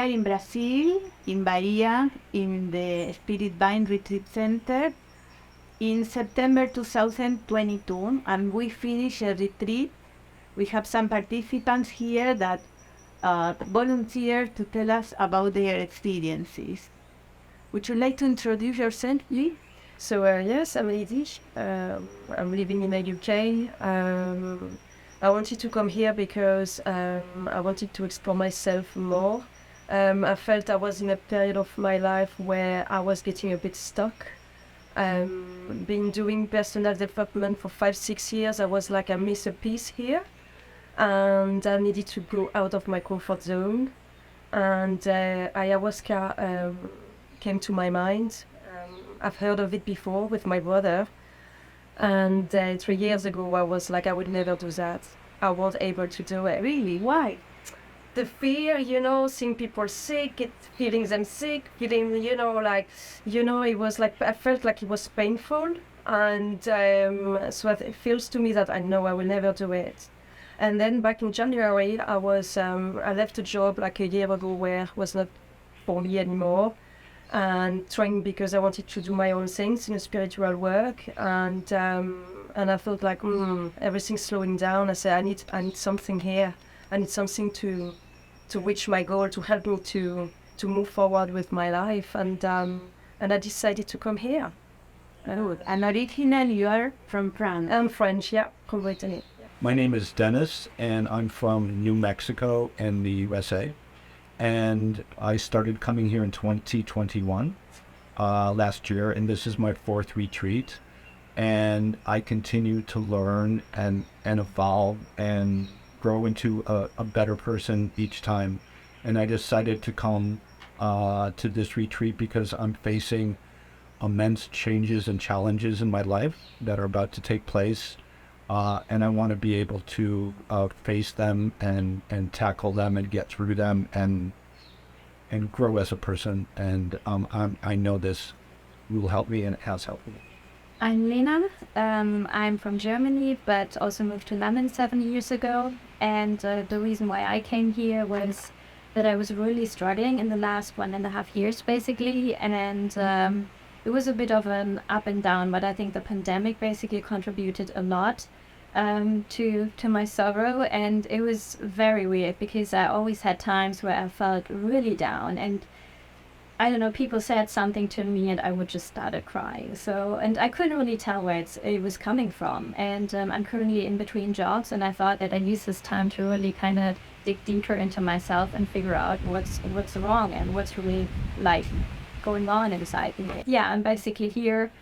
are in Brazil, in Bahia, in the Spirit Vine Retreat Center in September 2022, and we finished a retreat. We have some participants here that volunteered to tell us about their experiences. Would you like to introduce yourself, please? So yes, I'm Lady. I'm living in the UK. I wanted to come here because I wanted to explore myself more. I felt I was in a period of my life where I was getting a bit stuck. Been doing personal development for 5-6 years. I was like, I miss a piece here, and I needed to go out of my comfort zone. And ayahuasca came to my mind. I've heard of it before with my brother. And 3 years ago, I was like, I would never do that. I wasn't able to do it. Really? Why? The fear, seeing people sick, feeling them sick, feeling, it was like, I felt like it was painful. And so it feels to me that I know I will never do it. And then back in January, I left a job like a year ago where it was not for me anymore. And trying because I wanted to do my own things in a spiritual work, and I felt like everything's slowing down. I said I need something here. I need something to reach my goal, to help me to move forward with my life, and I decided to come here. Good. And originally you are from France? I'm French, yeah, from Brittany. My name is Dennis, and I'm from New Mexico in the USA. And I started coming here in 2021, last year, and this is my 4th retreat. And I continue to learn and evolve and grow into a better person each time. And I decided to come to this retreat because I'm facing immense changes and challenges in my life that are about to take place. And I want to be able to face them and tackle them and get through them and grow as a person. And I know this will help me, and it has helped me. I'm Lena. I'm from Germany, but also moved to London 7 years ago. And the reason why I came here was that I was really struggling in the last 1.5 years, basically. And it was a bit of an up and down, but I think the pandemic basically contributed a lot to my sorrow. And it was very weird because I always had times where I felt really down, and I don't know, people said something to me and I would just start crying. So, and I couldn't really tell where it was coming from. And I'm currently in between jobs, and I thought that I use this time to really kind of dig deeper into myself and figure out what's wrong and what's really like going on inside me. Yeah, I'm basically here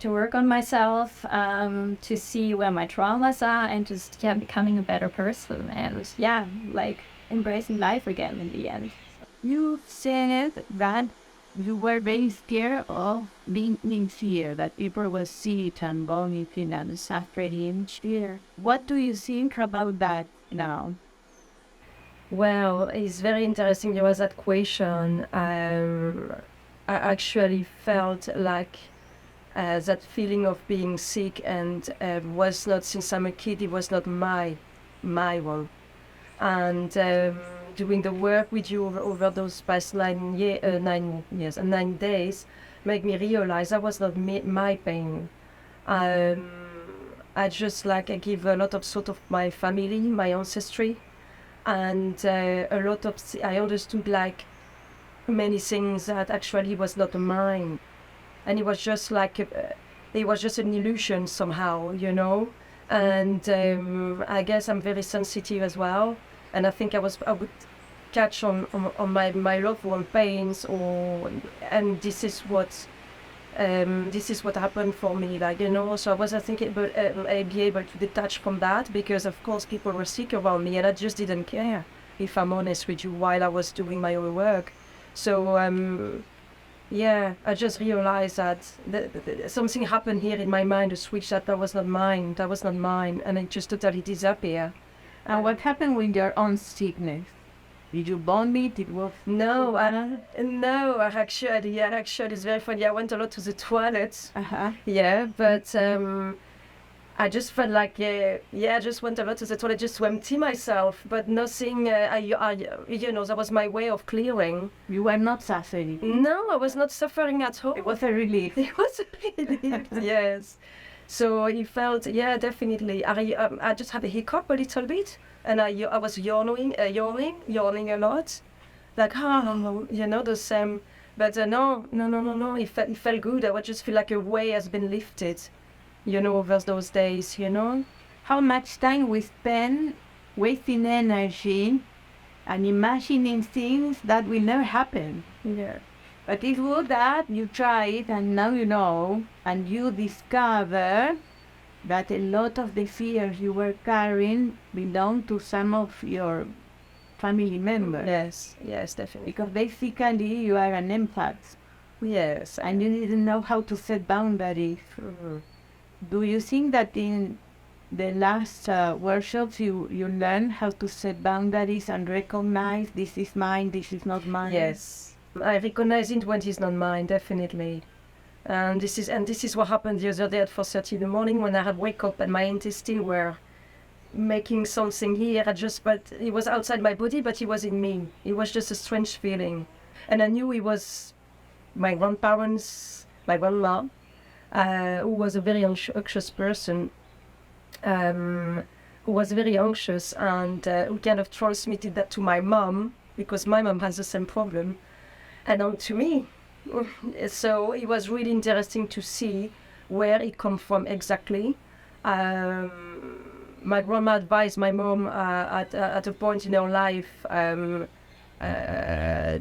to work on myself, to see where my traumas are, and just becoming a better person, and like embracing life again in the end. You said that you were very scared of being here, that people will see it and vomiting and suffering here. What do you think about that now? Well, it's very interesting you asked that question. I actually felt like that feeling of being sick, and was not, since I'm a kid, it was not my one. And doing the work with you over those past 9 years and 9 days made me realize that was not my pain. I give a lot of sort of my family, my ancestry, and I understood like many things that actually was not mine, and it was just like it was just an illusion somehow, And I guess I'm very sensitive as well, and I think I would catch on my loved one pains, and this is what happened for me, So I was, I think, I'd be able to detach from that, because of course people were sick around me, and I just didn't care, if I'm honest with you, while I was doing my own work. So I just realized that something happened here in my mind, a switch that was not mine, and it just totally disappeared. And what happened with your own sickness? Did you vomit? It was no, actually, it's very funny. I went a lot to the toilet. Uh-huh. Yeah, but I just felt like, I just went over to the toilet just to empty myself, but nothing, that was my way of clearing. You were not suffering. No, I was not suffering at all. It was a relief. It was a relief, yes. So it felt, definitely. I just had a hiccup a little bit, and I was yawning a lot. Like, the same. But no, it felt good. I would just feel like a weight has been lifted, over those days, How much time we spend wasting energy and imagining things that will never happen. Yeah. But it's good that you try it and now you know, and you discover that a lot of the fears you were carrying belong to some of your family members. Yes, definitely. Because basically you are an empath Yes. and you didn't know how to set boundaries. Mm-hmm. Do you think that in the last workshops you learned how to set boundaries and recognize this is mine, this is not mine? Yes. I recognize it when it's not mine, definitely. And this is what happened the other day at 4:30 in the morning when I had wake up and my intestine were making something here. But it was outside my body, but it was in me. It was just a strange feeling. And I knew it was my grandparents, my grandma, who was a very anxious person, who was very anxious and who kind of transmitted that to my mom, because my mom has the same problem, and on to me. So it was really interesting to see where it come from exactly. My grandma advised my mom at a point in her life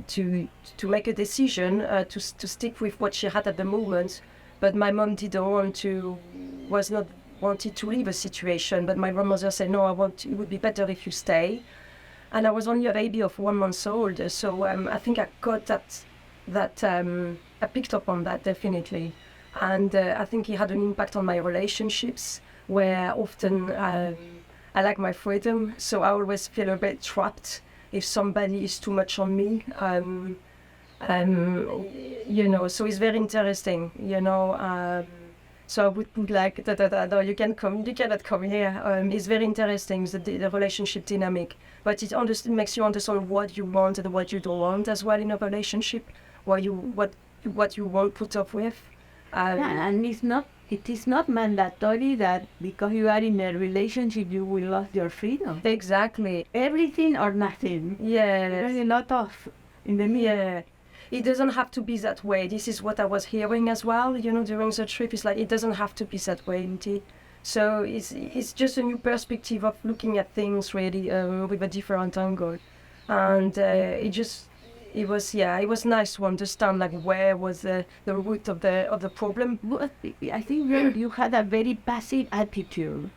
to make a decision to stick with what she had at the moment, but my mom was not wanted to leave a situation. But my grandmother said, "No, it would be better if you stay." And I was only a baby of 1 month old, so I think I got that I picked up on that definitely, and I think it had an impact on my relationships, where often I like my freedom, so I always feel a bit trapped if somebody is too much on me. So it's very interesting, so I would put like, no, you cannot come here. It's very interesting, the relationship dynamic, but it makes you understand what you want and what you don't want as well in a relationship, what you won't put up with. And it is not mandatory that because you are in a relationship you will lose your freedom. Exactly. Everything or nothing. Yes. There's a lot of in the middle. Yeah. It doesn't have to be that way. This is what I was hearing as well, during the trip. It's like, it doesn't have to be that way, indeed. So it's just a new perspective of looking at things really with a different angle. And it was nice to understand like where was the root of the problem. But I think you had a very passive attitude.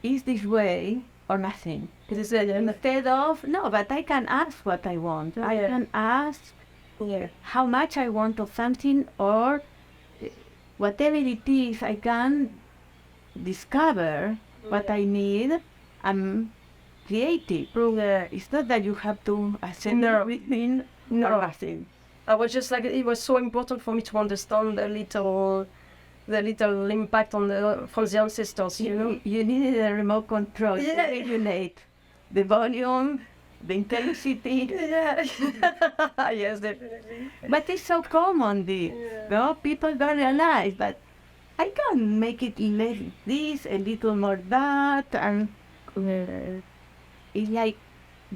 Is this way or nothing? Instead of, no, but I can ask what I want. I can ask how much I want of something, or whatever it is, I can discover what I need and create it. It's not that you have to ascend everything or nothing. I was just like, it was so important for me to understand the little impact from the ancestors, You needed a remote control to regulate the volume, the intensity. Yeah. Yes, definitely. But it's so common, no? People don't realize, but I can make it less this, a little more that, and it's like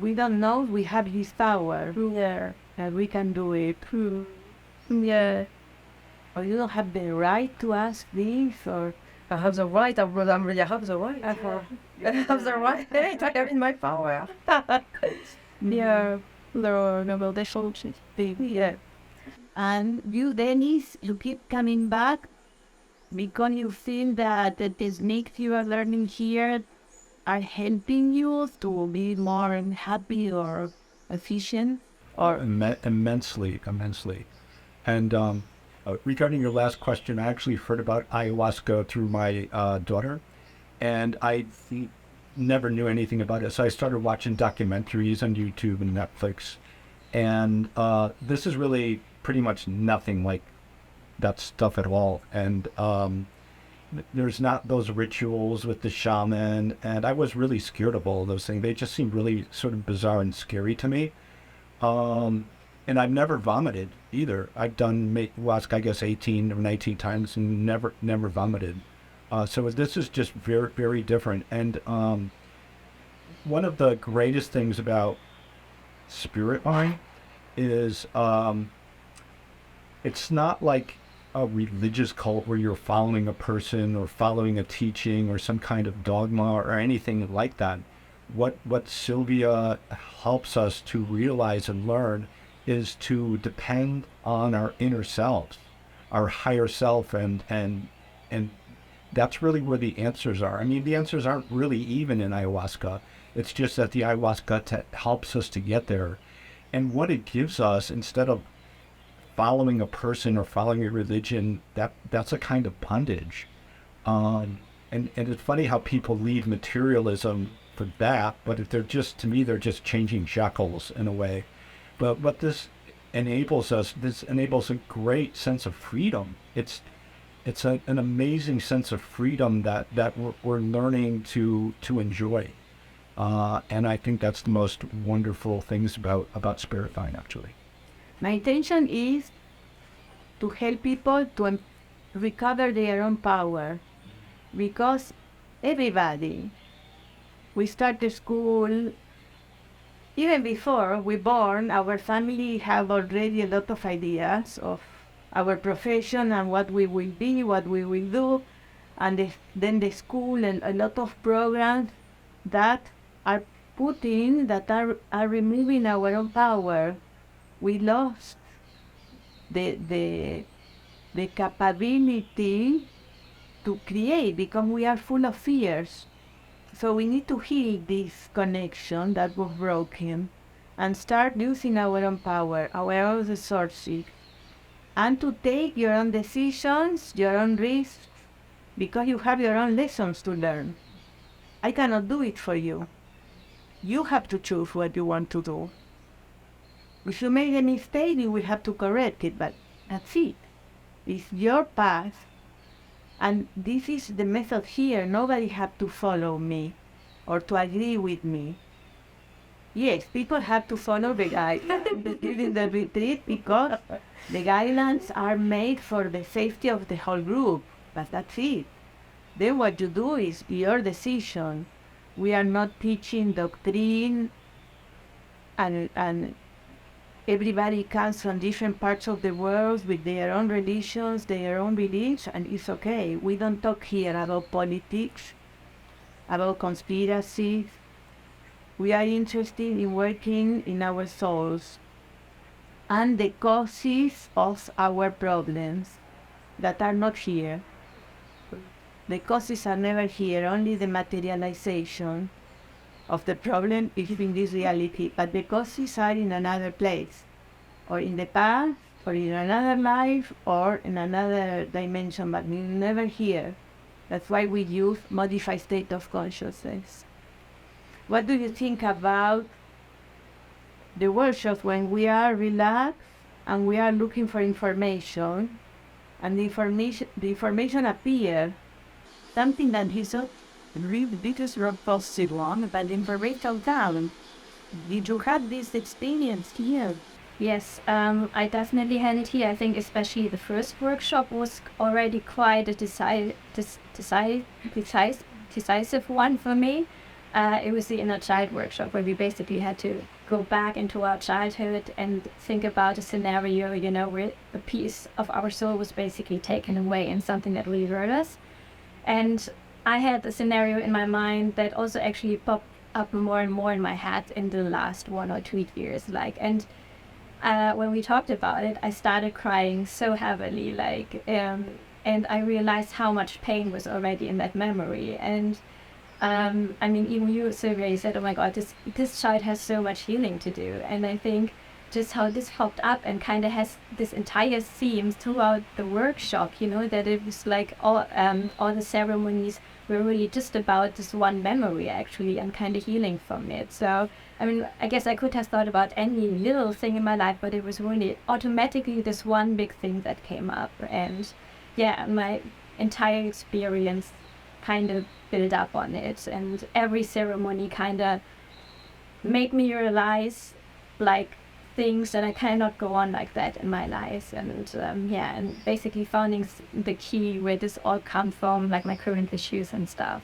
we don't know we have this power. Yeah. And we can do it. Yeah. Or you don't have the right to ask this, or I have the right. I have the right. I have the right. I have in my power. Yeah. No, they should be. Yeah. and you, Dennis, you keep coming back because you feel that the techniques you are learning here are helping you to be more happy or efficient, or Immensely. And regarding your last question, I actually heard about ayahuasca through my daughter, and I never knew anything about it. So I started watching documentaries on YouTube and Netflix, and this is really pretty much nothing like that stuff at all. And there's not those rituals with the shaman, and I was really scared of all of those things. They just seemed really sort of bizarre and scary to me. And I've never vomited either. I've done ayahuasca, I guess, 18 or 19 times and never vomited. So this is just very, very different. And one of the greatest things about spirit wine is it's not like a religious cult where you're following a person or following a teaching or some kind of dogma or anything like that. What Sylvia helps us to realize and learn is to depend on our inner selves, our higher self, and that's really where the answers are. I mean, the answers aren't really even in ayahuasca. It's just that the ayahuasca helps us to get there. And what it gives us, instead of following a person or following a religion, that's a kind of bondage. And it's funny how people leave materialism for that, but if to me, they're just changing shackles in a way. But what this enables a great sense of freedom. It's an amazing sense of freedom that we're learning to enjoy. And I think that's the most wonderful things about Spirit Vine, actually. My intention is to help people to recover their own power, because everybody, we start the school, even before we born, our family have already a lot of ideas of our profession and what we will be, what we will do, and then the school and a lot of programs that are are removing our own power. We lost the capability to create because we are full of fears. So we need to heal this connection that was broken and start using our own power, our own resources, and to take your own decisions, your own risks, because you have your own lessons to learn. I cannot do it for you. You have to choose what you want to do. If you make a mistake, you will have to correct it, but that's it. It's your path. And this is the method here. Nobody have to follow me or to agree with me. Yes, people have to follow the guidelines during the retreat because the guidelines are made for the safety of the whole group, but that's it. Then what you do is your decision. We are not teaching doctrine, and everybody comes from different parts of the world with their own religions, their own beliefs, and it's okay. We don't talk here about politics, about conspiracies. We are interested in working in our souls and the causes of our problems that are not here. The causes are never here, only the materialization of the problem is in this reality, but the causes are in another place, or in the past, or in another life, or in another dimension, but never here. That's why we use modified state of consciousness. What do you think about the workshops when we are relaxed and we are looking for information, and the information appears? Something that is a really biggest repulsive one, but information down. Did you have this experience here? Yes, I definitely had it here. I think especially the first workshop was already quite a decisive one for me. It was the inner child workshop where we basically had to go back into our childhood and think about a scenario, where a piece of our soul was basically taken away and something that really hurt us. And I had a scenario in my mind that also actually popped up more and more in my head in the last 1 or 2 years. When we talked about it, I started crying so heavily, and I realized how much pain was already in that memory. And even you, Sylvia, you said, "Oh my God, this child has so much healing to do." And I think just how this popped up and kind of has this entire theme throughout the workshop, that it was like all the ceremonies were really just about this one memory actually and kind of healing from it. So, I guess I could have thought about any little thing in my life, but it was really automatically this one big thing that came up. And yeah, entire experience kind of built up on it, and every ceremony kind of made me realize like things that I cannot go on like that in my life, and and basically finding the key where this all come from, like my current issues and stuff.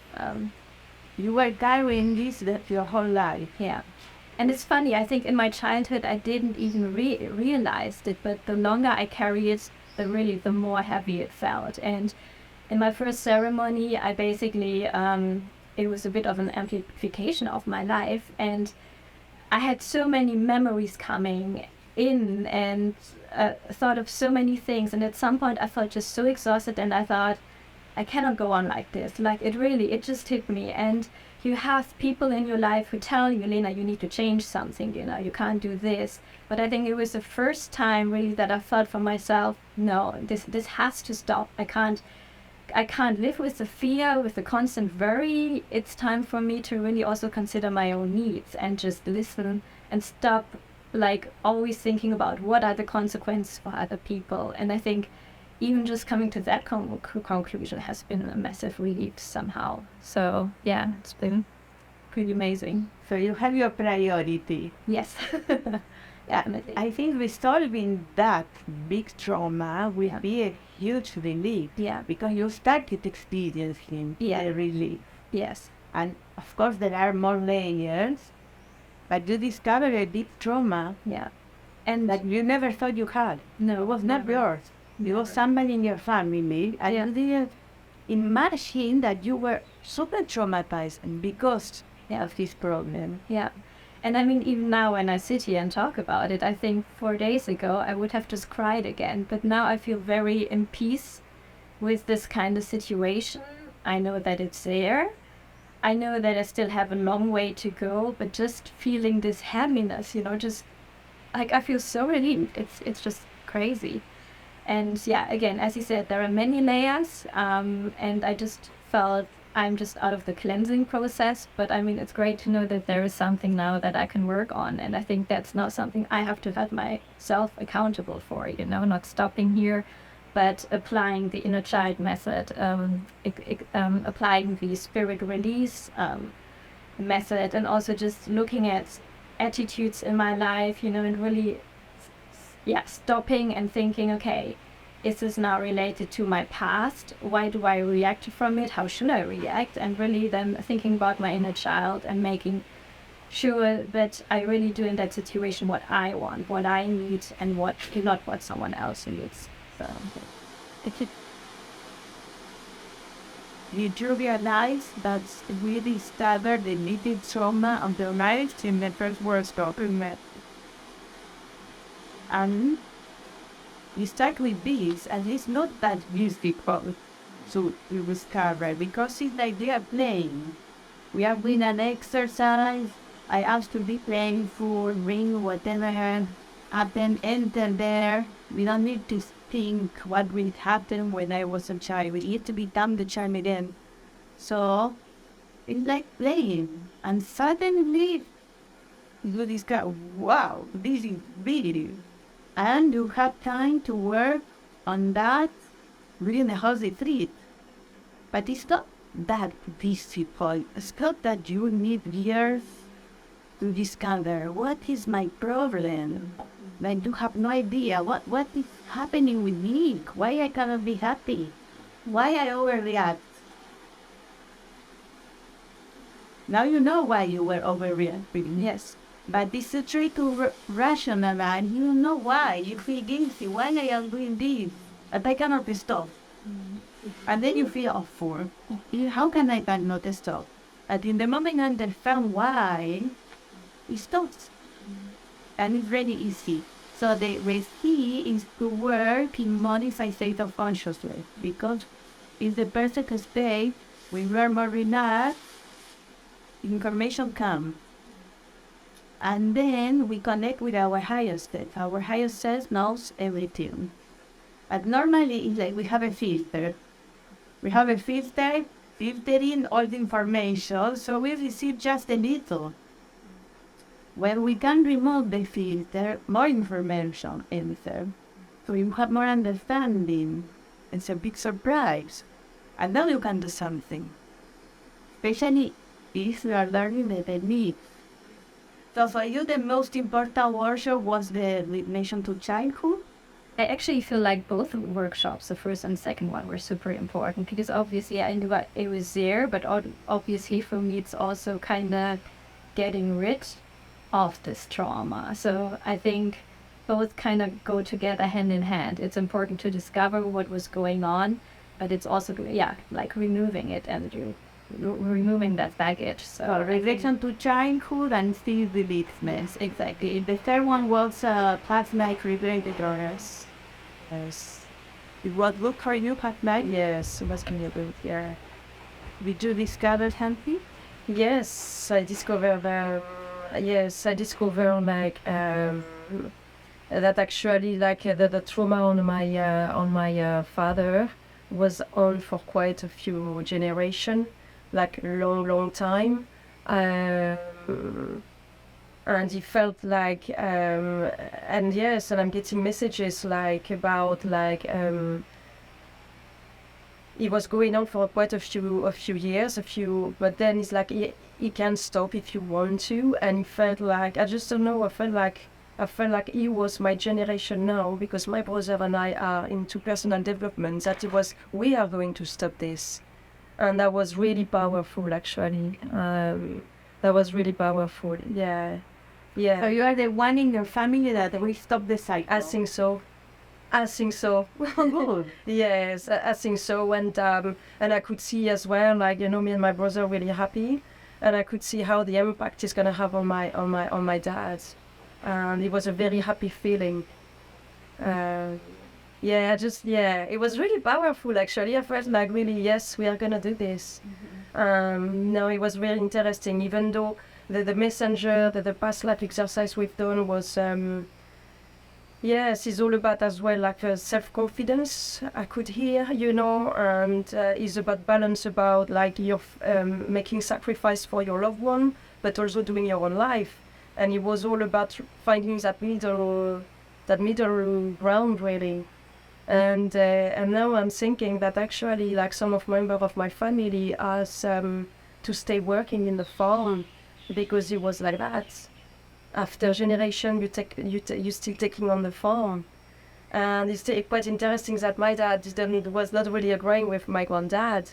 You were carrying this your whole life. Yeah. And it's funny, I think in my childhood I didn't even realize it, but the longer I carry it, the more heavy it felt. And in my first ceremony, I basically, it was a bit of an amplification of my life, and I had so many memories coming in, and thought of so many things, and at some point I felt just so exhausted, and I thought, I cannot go on like this. Like it just hit me. And you have people in your life who tell you, Lena, you need to change something, you can't do this. But I think it was the first time really that I felt for myself, no, this has to stop. I can't live with the fear, with the constant worry. It's time for me to really also consider my own needs and just listen and stop like always thinking about what are the consequences for other people. And I think even just coming to that conclusion has been a massive relief somehow. So yeah, it's been pretty amazing. So you have your priority. Yes. Yeah, I think resolving that big trauma will be a huge relief. Yeah. Because you started experiencing the relief. Yes. And of course there are more layers, but you discover a deep trauma. Yeah. And that you never thought you had. No, It was not yours. It was somebody in your family, and you didn't imagine that you were super traumatized because of this problem. Yeah. And I mean, even now when I sit here and talk about it, I think 4 days ago I would have just cried again. But now I feel very in peace with this kind of situation. I know that it's there. I know that I still have a long way to go, but just feeling this happiness, just like I feel so relieved. It's just crazy. And yeah, again, as you said, there are many layers, and I just felt I'm just out of the cleansing process. But I mean, it's great to know that there is something now that I can work on. And I think that's not something I have to have myself accountable for, not stopping here, but applying the inner child method, applying the spirit release method, and also just looking at attitudes in my life, and really stopping and thinking, okay, is this now related to my past? Why do I react from it? How should I react? And really then thinking about my inner child and making sure that I really do in that situation what I want, what I need, and not what someone else needs. So Did you realize that we discovered the needed trauma of the life in the first world document? And we start with this, and it's not that difficult to discover because it's like they are playing. We are doing an exercise. I asked to be playful, bring whatever happened, enter there. We don't need to think what will happen when I was a child. We need to become the child again. So it's like playing, and suddenly you discover, wow, this is big. And you have time to work on that during the whole retreat. But it's not that difficult. It's not that you need years to discover what is my problem. Like you have no idea what is happening with me, why I cannot be happy, why I overreact. Now you know why you were overreacting. yes. But it's a try to rationalize. You don't know why. You feel guilty. Why I am doing this? And I cannot stop. And then you feel awful. How can I not stop? And in the moment I understand why, it stops. And it's very easy. So the recipe is to work in modified state of consciousness. Because in the perfect state, when we are more relaxed, information comes. And then we connect with our highest self. Our highest self knows everything. But normally it's like we have a filter. We have a filter filtering all the information, so we receive just a little. When we can remove the filter, more information enters. So you have more understanding. It's a big surprise. And then you can do something. Especially if you are learning the technique. So for you, the most important workshop was the relation to childhood? I actually feel like both workshops, the first and second one, were super important because obviously I knew it was there, but obviously for me it's also kind of getting rid of this trauma. So I think both kind of go together hand in hand. It's important to discover what was going on, but it's also, yeah, like removing it and removing that baggage. So Relation to childhood and still releasements. Exactly. The third one was plasmatic revelators. Yes. It was good for you, plasmatic? Yes, it was really good. Yeah. Did you discover something? Yes, I discovered. Yes, I discovered like that actually like the trauma on my father was on for quite a few generations, like long time. And he felt like and yes, and I'm getting messages like about like it was going on for quite a few years, but then it's like he can stop if you want to, and he felt like I just don't know. I felt like he was my generation now because my brother and I are into personal development. That it was we are going to stop this, and that was really powerful actually. That was really powerful. Yeah, yeah. So you are the one in your family that will stop the cycle? I think so. I think so. Good. Yes, I think so. And I could see as well, like me and my brother are really happy, and I could see how the impact is gonna have on my dad, and it was a very happy feeling. It was really powerful actually. I felt like really yes, we are gonna do this. No, it was really interesting. Even though the messenger, the past life exercise we've done was. Yes, it's all about as well like self-confidence. I could hear, and it's about balance, about like you're making sacrifice for your loved one, but also doing your own life. And it was all about finding that middle ground really. And now I'm thinking that actually like some of members of my family asked to stay working in the farm because it was like that. After generation, you still taking on the farm, and it's quite interesting that my dad was not really agreeing with my granddad,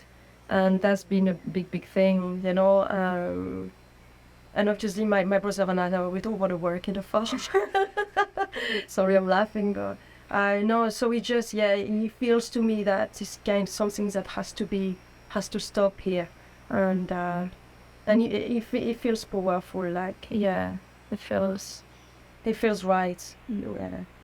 and that's been a big thing, and obviously my brother and I we don't want to work in the farm. Sorry, I'm laughing, but I know. So it just he feels to me that it's kind of something that has to stop here, and it feels powerful, like yeah. It feels right. Yeah.